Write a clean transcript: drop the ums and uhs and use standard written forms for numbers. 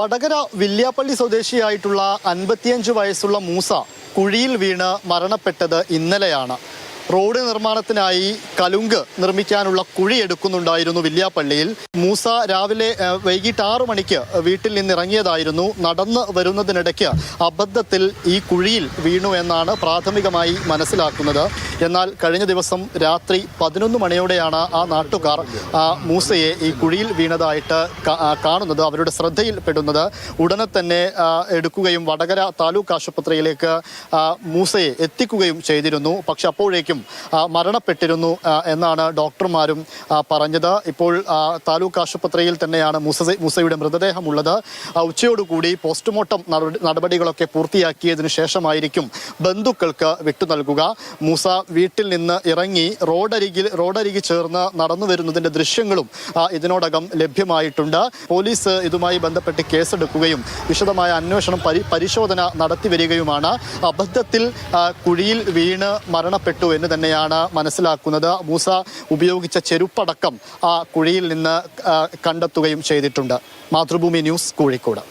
വടകര വില്യാപ്പള്ളി സ്വദേശിയായിട്ടുള്ള 55 വയസ്സുള്ള മൂസ കുഴിയിൽ വീണ് മരണപ്പെട്ടത് ഇന്നലെയാണ്. റോഡ് നിർമ്മാണത്തിനായി കലുങ്ക് നിർമ്മിക്കാനുള്ള കുഴി എടുക്കുന്നുണ്ടായിരുന്നു വില്യാപ്പള്ളിയിൽ. മൂസ രാവിലെ വൈകിട്ട് 6 മണിക്ക് വീട്ടിൽ നിന്നിറങ്ങിയതായിരുന്നു. നടന്ന് വരുന്നതിനിടയ്ക്ക് അബദ്ധത്തിൽ ഈ കുഴിയിൽ വീണു എന്നാണ് പ്രാഥമികമായി മനസ്സിലാക്കുന്നത്. എന്നാൽ കഴിഞ്ഞ ദിവസം രാത്രി 11 മണിയോടെയാണ് ആ നാട്ടുകാർ മൂസയെ ഈ കുഴിയിൽ വീണതായിട്ട് കാണുന്നത്, അവരുടെ ശ്രദ്ധയിൽപ്പെടുന്നത്. ഉടനെ തന്നെ എടുക്കുകയും വടകര താലൂക്ക് ആശുപത്രിയിലേക്ക് മൂസയെ എത്തിക്കുകയും ചെയ്തിരുന്നു. പക്ഷെ അപ്പോഴേക്കും മരണപ്പെട്ടിരുന്നു എന്നാണ് ഡോക്ടർമാരും പറഞ്ഞത്. ഇപ്പോൾ താലൂക്ക് ആശുപത്രിയിൽ തന്നെയാണ് മൂസയുടെ മൃതദേഹമുള്ളത്. ഉച്ചയോടുകൂടി പോസ്റ്റ്മോർട്ടം നടപടികളൊക്കെ പൂർത്തിയാക്കിയതിനു ശേഷമായിരിക്കും ബന്ധുക്കൾക്ക് വിട്ടു നൽകുക. മൂസ വീട്ടിൽ നിന്ന് ഇറങ്ങി റോഡരികിൽ ചേർന്ന് നടന്നു വരുന്നതിന്റെ ദൃശ്യങ്ങളും ഇതിനോടകം ലഭ്യമായിട്ടുണ്ട്. പോലീസ് ഇതുമായി ബന്ധപ്പെട്ട് കേസെടുക്കുകയും വിശദമായ അന്വേഷണം പരിശോധന നടത്തി വരികയുമാണ്. അബദ്ധത്തിൽ കുഴിയിൽ വീണ് മരണപ്പെട്ടു എന്ന് തന്നെയാണ് മനസ്സിലാക്കുന്നത്. മൂസ ഉപയോഗിച്ച ചെരുപ്പടക്കം ആ കുഴിയിൽ നിന്ന് കണ്ടെത്തുകയും ചെയ്തിട്ടുണ്ട്. മാതൃഭൂമി ന്യൂസ്, കോഴിക്കോട്.